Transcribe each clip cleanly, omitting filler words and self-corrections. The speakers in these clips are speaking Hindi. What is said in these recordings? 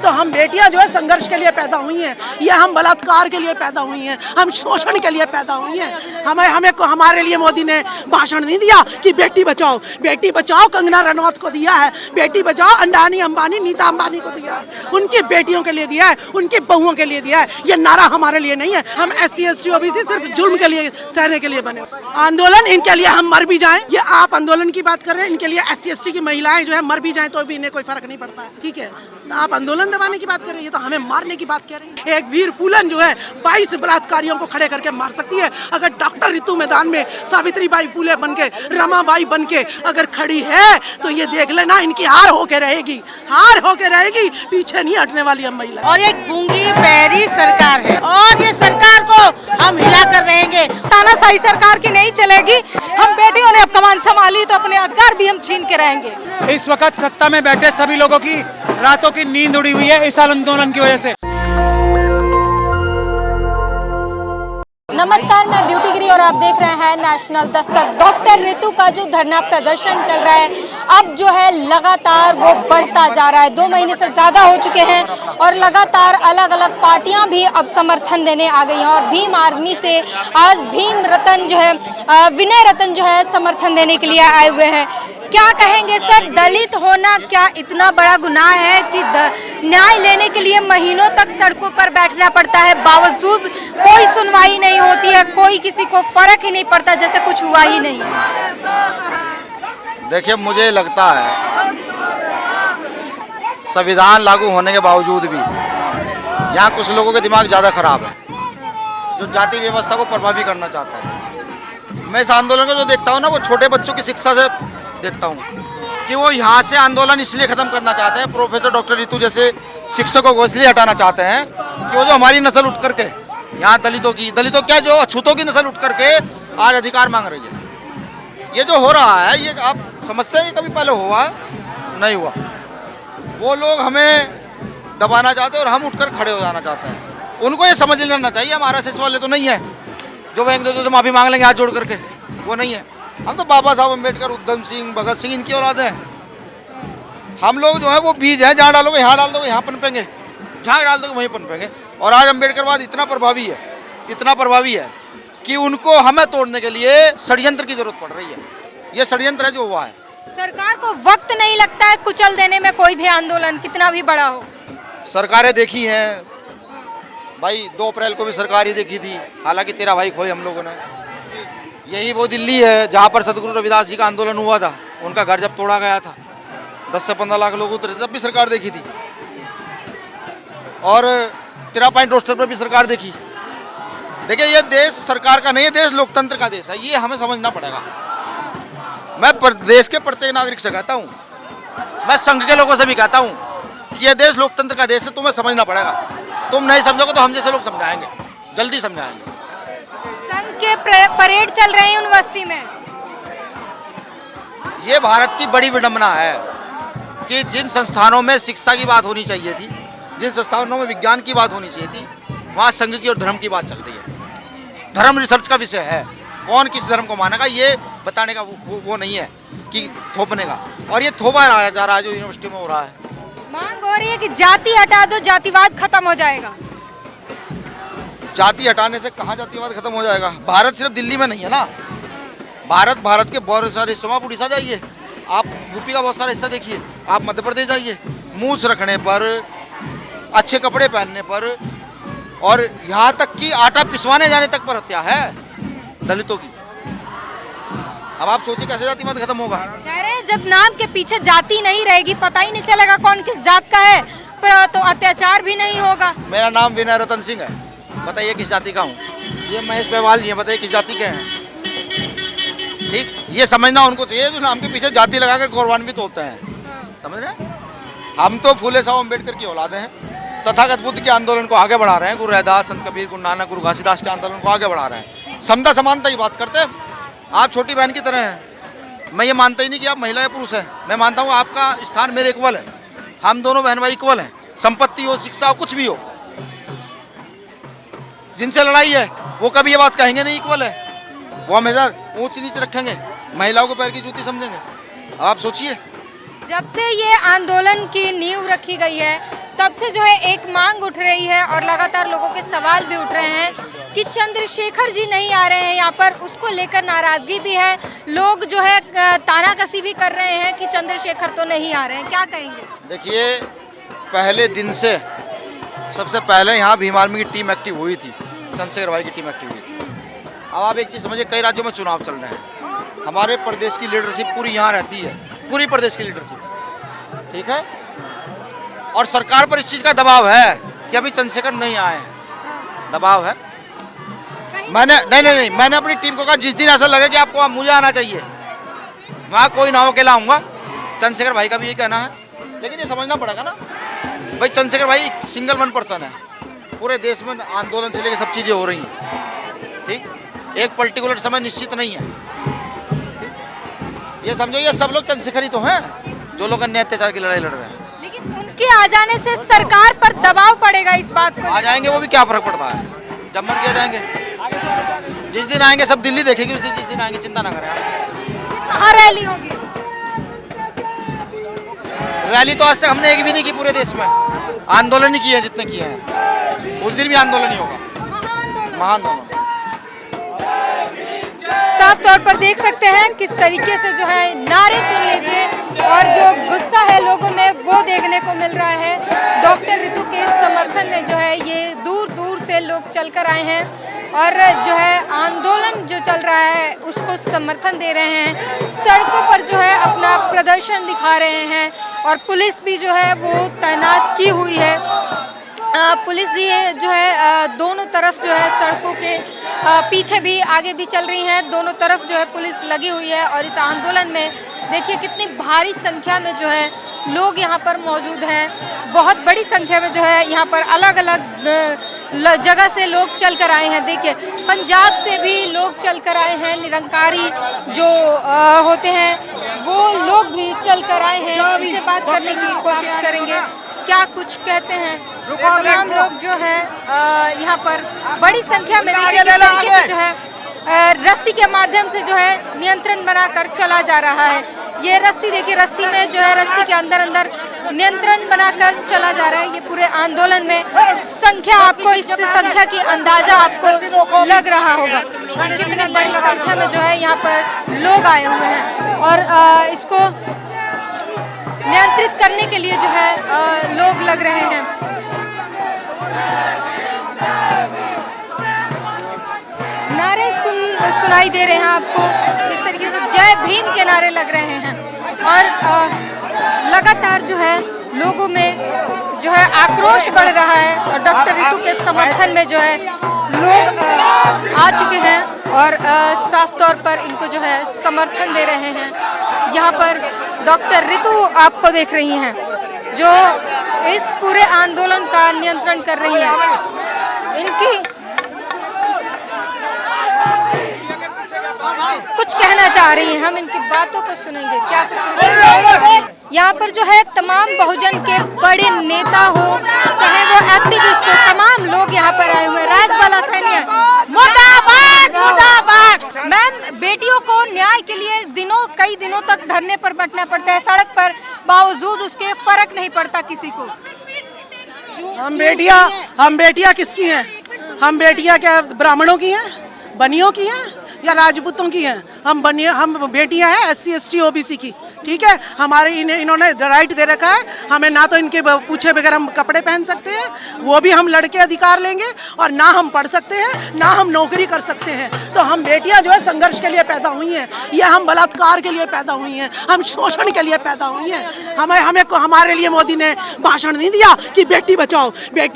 तो हम बेटियां जो है संघर्ष के लिए पैदा हुई हैं, ये हम बलात्कार के लिए पैदा हुई हैं, हम शोषण के लिए पैदा हुई हैं। हमारे लिए मोदी ने भाषण नहीं दिया कि बेटी बचाओ कंगना रनौत को दिया है, बेटी बचाओ अंडानी अंबानी नीता अंबानी को दिया है, उनकी बेटियों के लिए दिया है, उनकी बहुओं के लिए दिया है। ये नारा हमारे लिए नहीं है। हम SC ST OBC सिर्फ जुल्म के लिए सहने के लिए बने। आंदोलन इनके लिए हम मर भी जाएं, ये आप आंदोलन की बात कर रहे हैं, इनके लिए SC ST की महिलाएं जो है मर भी जाएं तो भी इन्हें कोई फर्क नहीं पड़ता है। ठीक है, तो आप आंदोलन दबाने की बात कर रहे हैं, ये तो हमें मारने की बात कह रहे हैं। एक वीर फूलन जो है 22 बलात्कारियों को खड़े करके मार सकती है। अगर डॉक्टर रितु मैदान में सावित्रीबाई फूले बनके, रमाबाई बनके अगर खड़ी है तो ये देख लेना इनकी हार होके रहेगी, पीछे नहीं हटने वाली हम महिला। और ये गूंगी बहरी सरकार है और ये सरकार को हम हिला कर रहेंगे। तानाशाही सरकार की नहीं चलेगी। हम बेटियों ने अब कमान संभाली तो अपने अधिकार भी हम छीन के रहेंगे। इस वक्त सत्ता में बैठे सभी लोगों की रातों की नींद उड़ी हुई है इस आंदोलन की वजह से। नमस्कार, मैं ब्यूटी गिरी और आप देख रहे हैं नेशनल दस्तक। डॉक्टर रितु का जो धरना प्रदर्शन चल रहा है अब जो है लगातार वो बढ़ता जा रहा है। 2 महीने से ज्यादा हो चुके हैं और लगातार अलग अलग पार्टियां भी अब समर्थन देने आ गई हैं। और भीम आर्मी से आज भीम रतन जो है, विनय रतन जो है समर्थन देने के लिए आए हुए हैं। क्या कहेंगे सर, दलित होना क्या इतना बड़ा गुनाह है कि न्याय लेने के लिए महीनों तक सड़कों पर बैठना पड़ता है, बावजूद कोई सुनवाई नहीं होती है, कोई किसी को फर्क ही नहीं पड़ता, जैसे कुछ हुआ ही नहीं। देखिए, मुझे लगता है संविधान लागू होने के बावजूद भी यहाँ कुछ लोगों के दिमाग ज़्यादा खराब है, जो जाति व्यवस्था को प्रभावी करना चाहते हैं। मैं इस आंदोलन को जो देखता हूँ ना, वो छोटे बच्चों की शिक्षा से देखता हूँ कि वो यहाँ से आंदोलन इसलिए ख़त्म करना चाहते हैं। प्रोफेसर डॉक्टर रितु जैसे शिक्षकों को इसलिए हटाना चाहते हैं कि वो जो हमारी नस्ल उठ करके यहाँ दलितों क्या जो अछूतों की नस्ल उठ करके आज अधिकार मांग रही है। ये जो हो रहा है, ये आप समझते हैं कभी पहले हुआ नहीं हुआ। वो लोग हमें दबाना चाहते हैं और हम उठकर खड़े हो जाना चाहते हैं। उनको ये समझ लेना चाहिए हम RSS वाले तो नहीं है जो वो अंग्रेजों से माफ़ी मांग लेंगे हाथ जोड़ करके, वो नहीं है। हम तो बाबा साहब अम्बेडकर, उधम सिंह, भगत सिंह इनकी औलाद हैं। हम लोग जो है वो बीज हैं, जहाँ डालोगे यहाँ डाल दोगे यहाँ पनपेंगे, जहाँ डाल दोगे वहीं पनपेंगे। और आज अम्बेडकरवाद इतना प्रभावी है कि उनको हमें तोड़ने के लिए षड्यंत्र की जरूरत पड़ रही है। ये षड्यंत्र है जो हुआ है। सरकार को वक्त नहीं लगता है कुचल देने में कोई भी आंदोलन कितना भी बड़ा हो। सरकारें देखी हैं भाई, 2 अप्रैल को भी सरकार ही देखी थी, हालांकि 13 भाई खोए हम लोगों ने। यही वो दिल्ली है जहाँ पर सदगुरु रविदास जी का आंदोलन हुआ था, उनका घर जब तोड़ा गया था, 10 से 15 लाख लोग उतरे, तब भी सरकार देखी थी। और 13 पॉइंट रोस्टर पर भी सरकार देखी। देखिए, ये देश सरकार का नहीं है, देश लोकतंत्र का देश है, ये हमें समझना पड़ेगा। मैं देश के प्रत्येक नागरिक से कहता हूँ, मैं संघ के लोगों से भी कहता हूँ कि यह देश लोकतंत्र का देश है, तुम्हें समझना पड़ेगा। तुम नहीं समझोगे तो हम जैसे लोग समझाएंगे, जल्दी समझाएंगे। संघ के परेड चल रहे हैं यूनिवर्सिटी में। ये भारत की बड़ी विडंबना है कि जिन संस्थानों में शिक्षा की बात होनी चाहिए थी, जिन संस्थानों में विज्ञान की बात होनी चाहिए थी, वहाँ संघ की और धर्म की बात चल रही है। धर्म रिसर्च का विषय है, कौन किस धर्म को मानेगा ये बताने का वो नहीं है कि थोपने का। और ये थोपा जा रहा है जो यूनिवर्सिटी में हो रहा है। मांग हो रही है कि जाति हटा दो, जातिवाद खत्म हो जाएगा। जाति हटाने से कहाँ जातिवाद खत्म हो जाएगा? भारत सिर्फ दिल्ली में नहीं है ना, भारत के बहुत सारे हिस्सों में। आप उड़ीसा जाइए, आप यूपी का बहुत सारा हिस्सा देखिए, आप मध्य प्रदेश जाइए, मूछ रखने पर, अच्छे कपड़े पहनने पर और यहाँ तक कि आटा पिसवाने जाने तक पर हत्या है दलितों की। अब आप सोचिए कैसे जातिवाद खत्म होगा? कह रहे हैं जब नाम के पीछे जाति नहीं रहेगी, पता ही नहीं चलेगा कौन किस जात का है, तो अत्याचार भी नहीं होगा। मेरा नाम विनय रतन सिंह है, बताइए किस जाति का हूँ। ये महेश पहवाल जी हैं, बताइए किस जाति के हैं। ठीक, ये समझना उनको चाहिए जो नाम के पीछे जाति लगाकर गौरवान्वित होते हैं। समझ रहे हैं? हम तो फूले साहब अम्बेडकर की औलाद हैं, तथागत बुद्ध के आंदोलन को आगे बढ़ा रहे हैं, गुरु रैदास, संत कबीर, गुरु नानक, गुरु घासीदास के आंदोलन को आगे बढ़ा रहे हैं। समता समानता की बात करते हैं। आप छोटी बहन की तरह हैं। मैं ये मानता ही नहीं कि आप महिला या पुरुष हैं। मैं मानता हूँ आपका स्थान मेरे इक्वल है, हम दोनों बहन भाई इक्वल हैं। संपत्ति हो, शिक्षा हो, कुछ भी हो, जिनसे लड़ाई है वो कभी ये बात कहेंगे नहीं इक्वल है, वो हमेशा ऊंच नीच रखेंगे, महिलाओं को पैर की जूती समझेंगे। आप सोचिए, जब से ये आंदोलन की नींव रखी गई है तब से जो है एक मांग उठ रही है और लगातार लोगों के सवाल भी उठ रहे हैं कि चंद्रशेखर जी नहीं आ रहे हैं यहाँ पर, उसको लेकर नाराजगी भी है। लोग जो है तानाकसी भी कर रहे हैं कि चंद्रशेखर तो नहीं आ रहे हैं, क्या कहेंगे? देखिए, पहले दिन से सबसे पहले यहाँ भीम आर्मी की टीम एक्टिव हुई थी, चंद्रशेखर भाई की टीम एक्टिव हुई थी। अब आप एक चीज़ समझिए, कई राज्यों में चुनाव चल रहे हैं, हमारे प्रदेश की लीडरशिप पूरी यहाँ रहती है, पूरी प्रदेश की लीडरशिप, ठीक है। और सरकार पर इस चीज़ का दबाव है कि अभी चंद्रशेखर नहीं आए हैं, दबाव है। मैंने अपनी टीम को कहा जिस दिन ऐसा लगे कि आपको मुझे आना चाहिए, वहाँ कोई ना हो के लाऊंगा। चंद्रशेखर भाई का भी यही कहना है, लेकिन ये समझना पड़ेगा ना भाई, चंद्रशेखर भाई सिंगल वन पर्सन है, पूरे देश में आंदोलन से लेकर सब चीज़ें हो रही हैं, ठीक। एक पर्टिकुलर समय निश्चित नहीं है, ठीक। ये समझो, ये सब लोग चंद्रशेखर ही तो हैं जो लोग अन्य अत्याचार की लड़ाई लड़ रहे हैं। लेकिन उनके आ जाने से सरकार पर दबाव पड़ेगा इस बात को। आ जाएंगे, वो भी क्या फर्क पड़ता है, जब मर के जाएंगे। जिस दिन आएंगे सब दिल्ली देखेगी, उस दिन जिस दिन आएंगे, चिंता ना करें। कहाँ रैली होगी? रैली तो आज तक हमने एक भी नहीं की पूरे देश में, आंदोलन ही किए हैं जितने किए हैं, उस दिन भी आंदोलन ही होगा, महाआंदोलन। साफ तौर पर देख सकते हैं किस तरीके से जो है नारे सुन लीजिए, और जो गुस्सा है लोगों में वो देखने को मिल रहा है। डॉक्टर ऋतु के समर्थन में जो है ये दूर दूर से लोग चलकर आए हैं और जो है आंदोलन जो चल रहा है उसको समर्थन दे रहे हैं, सड़कों पर जो है अपना प्रदर्शन दिखा रहे हैं और पुलिस भी जो है वो तैनात की हुई है। पुलिस ये जो है दोनों तरफ जो है सड़कों के पीछे भी आगे भी चल रही हैं, दोनों तरफ जो है पुलिस लगी हुई है। और इस आंदोलन में देखिए कितनी भारी संख्या में जो है लोग यहाँ पर मौजूद हैं, बहुत बड़ी संख्या में जो है यहाँ पर अलग अलग जगह से लोग चल कर आए हैं। देखिए पंजाब से भी लोग चल कर आए हैं, निरंकारी जो होते हैं वो लोग भी चल कर आए हैं। उनसे बात करने की कोशिश करेंगे, क्या कुछ कहते हैं। तमाम लोग जो है यहाँ पर बड़ी संख्या में देखिए किस तरीके से जो है रस्सी के माध्यम से जो है नियंत्रण बनाकर चला जा रहा है। ये रस्सी देखिए, रस्सी में जो है रस्सी के अंदर अंदर नियंत्रण बनाकर चला जा रहा है। ये पूरे आंदोलन में संख्या, आपको इससे संख्या की अंदाजा आपको लग रहा होगा कि कितनी बड़ी संख्या में जो है यहाँ पर लोग आए हुए हैं और इसको नियंत्रित करने के लिए जो है लोग लग रहे हैं। नारे सुनाई दे रहे हैं आपको, इस तरीके से जय भीम के नारे लग रहे हैं और लगातार जो है लोगों में जो है आक्रोश बढ़ रहा है और डॉक्टर ऋतु के समर्थन में जो है लोग आ चुके हैं और साफ तौर पर इनको जो है समर्थन दे रहे हैं। यहाँ पर डॉक्टर ऋतु आपको देख रही हैं जो इस पूरे आंदोलन का नियंत्रण कर रही हैं। इनकी कुछ कहना चाह रही हैं, हम इनकी बातों को सुनेंगे, क्या कुछ कहना चाह रही हैं। यहाँ पर जो है तमाम बहुजन के बड़े नेता हो, चाहे वो एक्टिविस्ट हो, तमाम लोग यहाँ पर आए हुए हैं। राजबाला सैनिया मुर्दाबाद मुर्दाबाद। मैम, बेटियों को न्याय के लिए कई दिनों तक धरने पर बैठना पड़ता है सड़क पर, बावजूद उसके फर्क नहीं पड़ता किसी को। हम बेटियां किसकी हैं? हम बेटियां क्या ब्राह्मणों की हैं, बनियों की हैं या राजपूतों की हैं? हम बेटियां हैं SC ST OBC की, ठीक है। हमारे इन्होंने राइट दे रखा है हमें, ना तो इनके पूछे बगैर हम कपड़े पहन सकते हैं, वो भी हम लड़के अधिकार लेंगे, और ना हम पढ़ सकते हैं, ना हम नौकरी कर सकते हैं। तो हम बेटियां जो है संघर्ष के लिए पैदा हुई हैं, ये हम बलात्कार के लिए पैदा हुई हैं, हम शोषण के लिए पैदा हुई हैं। हमारे लिए मोदी ने भाषण नहीं दिया कि बेटी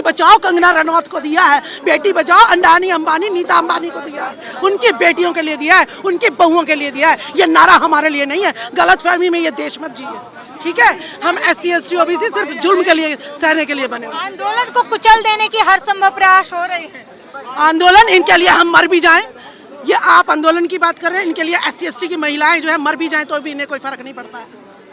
बचाओ कंगना रनौत को दिया है, बेटी बचाओ अडानी अंबानी नीता अंबानी को दिया है, उनकी बेटियों के लिए दिया है, उनकी बहुओं के लिए दिया है। ये नारा हमारे लिए नहीं है, गलतफहमी में ये देश मत जिए, ठीक है। हम SC ST OBC सिर्फ जुल्म के लिए, सहने के लिए बने। आंदोलन को कुचल देने की हर संभव प्रयास हो रहे हैं। आंदोलन, इनके लिए हम मर भी जाएं, ये आप आंदोलन की बात कर रहे हैं, इनके लिए SC ST की महिलाएं जो है मर भी जाएं तो भी इन्हें कोई फर्क नहीं पड़ता है,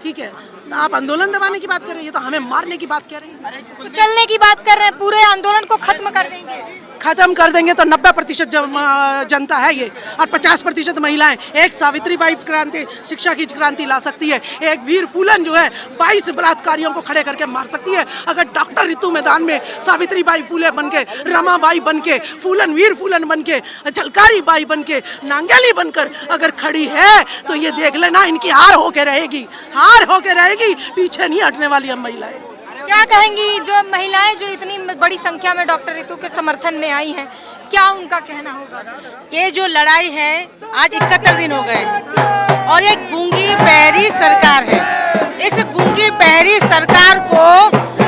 ठीक है। आप आंदोलन दबाने की बात कर रहे हैं, ये तो हमें मारने की बात कह रही हैं। तो चलने की बात कर रहे हैं, पूरे आंदोलन को खत्म कर देंगे। खत्म कर देंगे तो 90% जनता है ये, और 50% महिलाएं। एक सावित्रीबाई क्रांति, शिक्षा की क्रांति ला सकती है। एक वीर फूलन जो है 22 बलात्कारियों को खड़े करके मार सकती है। अगर डॉक्टर रितु मैदान में सावित्रीबाई फूले बनके, रमाबाई बनके, फूलन वीर फूलन बनके, झलकारी बाई बनके, नांगेली बनकर अगर खड़ी है तो ये देख लेना इनकी हार होके रहेगी, हार होके रहेगी। पीछे नहीं हटने वाली हम महिलाएं। क्या कहेंगी जो महिलाएं जो इतनी बड़ी संख्या में डॉक्टर रितु के समर्थन में आई हैं, क्या उनका कहना होगा? ये जो लड़ाई है आज 71 दिन हो गए और ये गूंगी बहरी सरकार है। इस गूंगी बहरी सरकार को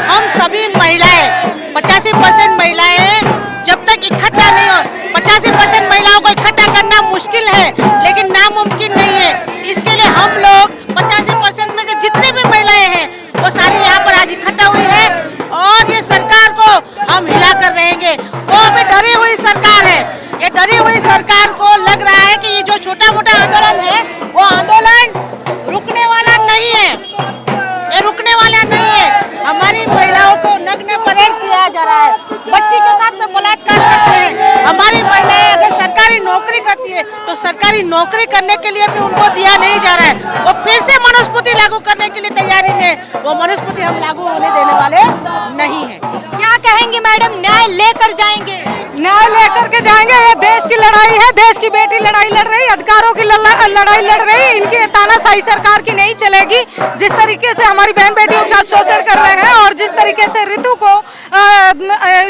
हम सभी महिलाएं, 85% महिलाएं जब तक इकट्ठा नहीं हो, 85% महिलाओं को इकट्ठा करना मुश्किल है लेकिन नामुमकिन नहीं है। इसके लिए हम लोग 85% में से जितने भी महिलाएं हैं वो सारी यहाँ पर आज इकट्ठा हुई है और ये सरकार को हम हिला कर रहेंगे। वो अभी डरी हुई सरकार है। ये डरी हुई सरकार को लग रहा है कि ये जो छोटा मोटा आंदोलन है वो आंदोलन रुकने वाला नहीं है, ये रुकने वाला नहीं है। हमारी महिलाओं को नग्न परेड किया जा रहा है, बच्ची के साथ में बलात्कार करते हैं। हमारी महिलाएं अगर सरकारी नौकरी करती है तो सरकारी नौकरी करने के लिए भी उनको दिया नहीं जा रहा है। वो फिर से मनुस्मृति लागू करने के लिए तैयारी में, वो मनुस्मृति हम लागू होने देने वाले नहीं है। क्या कहेंगे मैडम, न्याय लेकर जाएंगे? न्याय लेकर के जाएंगे। ये देश की लड़ाई है, देश की बेटी लड़ाई लड़ रही, अधिकारों की लड़ाई लड़ रही। इनकी तानाशाही सरकार की नहीं चलेगी। जिस तरीके से हमारी बहन बेटियों के साथ शोषण कर रहे हैं और जिस तरीके से रितु को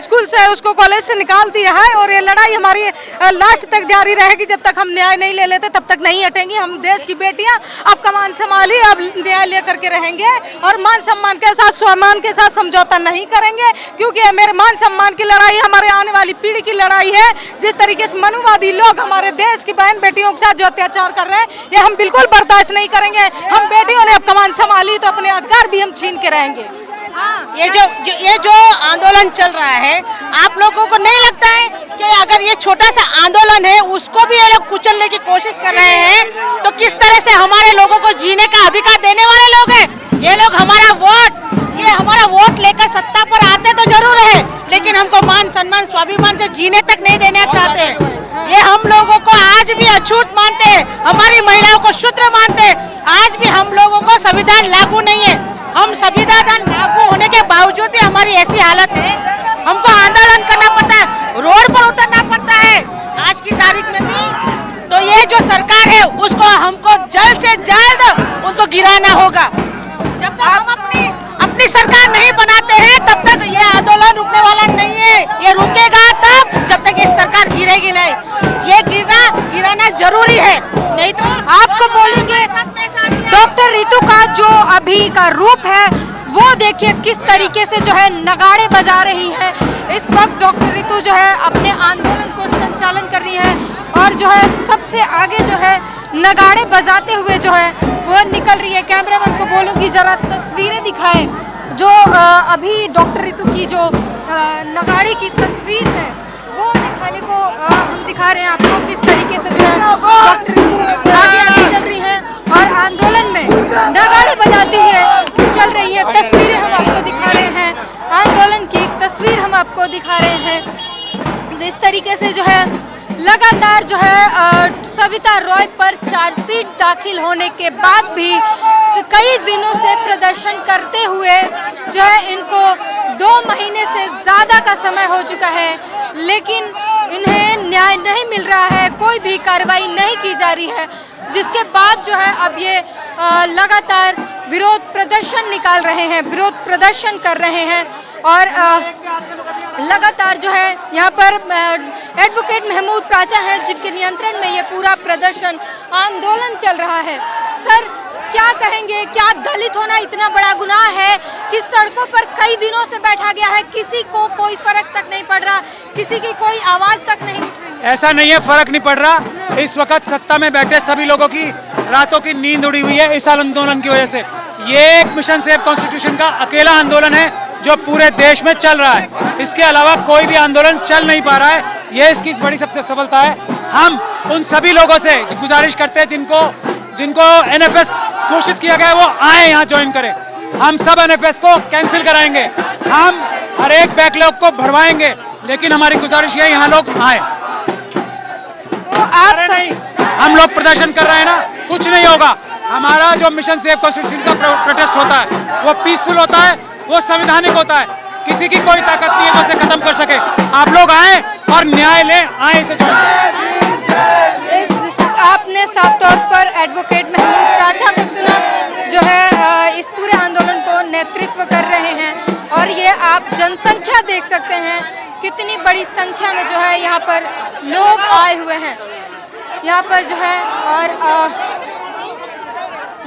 स्कूल से, उसको कॉलेज से निकाल दिया है, और ये लड़ाई हमारी लास्ट तक जारी रहेगी। जब तक हम न्याय नहीं ले लेते तब तक नहीं हटेंगी। हम देश की बेटियां अब कमान संभाली, अब न्याय लेकर के रहेंगे और मान सम्मान के साथ, स्वाभिमान के साथ समझौता नहीं करेंगे, क्योंकि मेरे मान सम्मान की लड़ाई हमारे आने वाली पीढ़ी की लड़ाई है। जिस तरीके से मनुवादी लोग हमारे देश की बहन बेटियों के साथ जो अत्याचार कर रहे हैं, ये हम बिल्कुल बर्दाश्त नहीं करेंगे। हम बेटियों ने अब कमान संभाली तो अपने अधिकार भी हम छीन के रहेंगे। ये जो आंदोलन चल रहा है, आप लोगों को नहीं लगता है कि अगर ये छोटा सा आंदोलन है उसको भी ये लोग कुचलने की कोशिश कर रहे हैं, तो किस तरह से हमारे लोगों को जीने का अधिकार देने वाले लोग हैं ये लोग? हमारा वोट लेकर सत्ता पर आते तो जरूर है, लेकिन हमको मान सम्मान स्वाभिमान से जीने तक नहीं देना चाहते हैं। ये हम लोगों को आज भी अछूत मानते हैं, हमारी महिलाओं को शूद्र मानते हैं। आज भी हम लोगों को संविधान लागू नहीं है। हम संविधान लागू होने के बावजूद भी हमारी ऐसी हालत है, हमको आंदोलन करना पड़ता है, रोड पर उतरना पड़ता है आज की तारीख में भी। तो ये जो सरकार है उसको हमको जल्द से जल्द उनको गिराना होगा। जब तक हम अपनी सरकार नहीं बनाते हैं तब तक ये आंदोलन रुकने वाला नहीं है। ये रुकेगा तब जब तक ये सरकार गिरेगी नहीं। ये गिराना जरूरी है, नहीं तो आपको बोलेंगे डॉक्टर रितु का जो अभी का रूप है वो देखिए किस तरीके से जो है नगाड़े बजा रही है। इस वक्त डॉक्टर रितु जो है अपने आंदोलन को संचालन कर रही है और जो है सबसे आगे जो है नगाड़े बजाते हुए जो है वो निकल रही है। कैमरामैन को बोलूँगी जरा तस्वीरें दिखाएं जो अभी डॉक्टर रितु की जो नगाड़े की तस्वीर है वो दिखाने को हम दिखा रहे हैं आपको, किस तरीके से जो है डॉक्टर रितु आगे आगे चल रही हैं और आंदोलन में नगाड़े बजाती हुए चल रही है। तस्वीरें हम आपको दिखा रहे हैं, आंदोलन की तस्वीर हम आपको दिखा रहे हैं। जिस तरीके से जो है लगातार जो है सविता रॉय पर चार्जशीट दाखिल होने के बाद भी कई दिनों से प्रदर्शन करते हुए जो है इनको 2 महीने से ज़्यादा का समय हो चुका है, लेकिन इन्हें न्याय नहीं मिल रहा है, कोई भी कार्रवाई नहीं की जा रही है। जिसके बाद जो है अब ये लगातार विरोध प्रदर्शन निकाल रहे हैं, विरोध प्रदर्शन कर रहे हैं और लगातार जो है यहाँ पर एडवोकेट महमूद प्राचा हैं जिनके नियंत्रण में ये पूरा प्रदर्शन आंदोलन चल रहा है। सर क्या कहेंगे, क्या दलित होना इतना बड़ा गुनाह है कि सड़कों पर कई दिनों से बैठा गया है, किसी को कोई फर्क तक नहीं पड़ रहा, किसी की कोई आवाज तक नहीं उठ रही? ऐसा नहीं है, फर्क नहीं पड़ रहा। इस वक्त सत्ता में बैठे सभी लोगों की रातों की नींद उड़ी हुई है इस आंदोलन की वजह से। ये एक मिशन सेव कॉन्स्टिट्यूशन का अकेला आंदोलन है जो पूरे देश में चल रहा है। इसके अलावा कोई भी आंदोलन चल नहीं पा रहा है, ये इसकी बड़ी सबसे सफलता है। हम उन सभी लोगों से गुजारिश करते हैं जिनको NFS घोषित किया गया है वो आए यहाँ ज्वाइन करें। हम सब एनएफएस को कैंसिल कराएंगे, हम हर एक बैकलॉग को भरवाएंगे, लेकिन हमारी गुजारिश है यहाँ लोग आए। तो आप अरे नहीं, हम लोग प्रदर्शन कर रहे हैं ना, कुछ नहीं होगा। हमारा जो मिशन सेव कॉन्स्टिट्यूशन का प्रोटेस्ट होता है वो पीसफुल होता है, वो संवैधानिक होता है, किसी की कोई ताकत नहीं है जो इसे खत्म कर सके। आप लोग आए और न्याय लें, आए इसे आपने साफ तौर पर एडवोकेट महमूद प्राचा को सुना, जो है इस पूरे आंदोलन को नेतृत्व कर रहे हैं। और ये आप जनसंख्या देख सकते हैं, कितनी बड़ी संख्या में जो है यहाँ पर लोग आए हुए हैं यहाँ पर जो है। और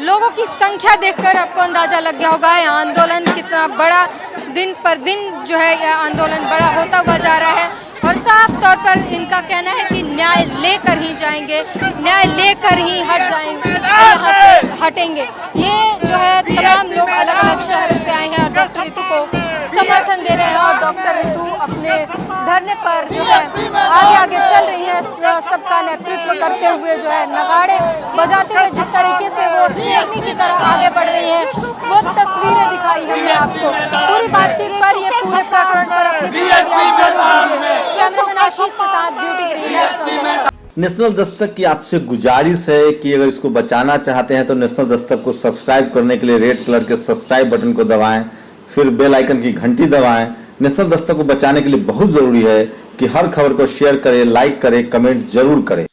लोगों की संख्या देखकर आपको अंदाजा लग गया होगा यह आंदोलन कितना बड़ा, दिन पर दिन जो है यह आंदोलन बड़ा होता हुआ जा रहा है। और साफ तौर पर इनका कहना है कि न्याय लेकर ही जाएंगे, न्याय लेकर ही हट जाएंगे, यहाँ से हटेंगे। ये जो है तमाम लोग अलग अलग शहरों से आए हैं और डॉक्टर ऋतु को समर्थन दे रहे हैं। और डॉक्टर ऋतु अपने धरने पर जो है आगे आगे चल रही है, सबका नेतृत्व करते हुए जो है नगाड़े बजाते हुए जिस तरीके से वो शेरनी की तरह आगे बढ़ रही है, वो तस्वीरें दिखाई हमने आपको। पूरी बातचीत पर, ये पूरे प्रकरण पर अपनी प्रतिक्रिया जरूर दीजिए। कैमरामैन आशीष के साथ ब्यूटी गिरी, नेशनल दस्तक। नेशनल दस्तक की आपसे गुजारिश है कि अगर इसको बचाना चाहते हैं तो नेशनल दस्तक को सब्सक्राइब करने के लिए रेड कलर के सब्सक्राइब बटन को दबाएं, फिर बेल आइकन की घंटी दबाएं। नेशनल दस्तक को बचाने के लिए बहुत जरूरी है कि हर खबर को शेयर करें, लाइक करें, कमेंट जरूर करें।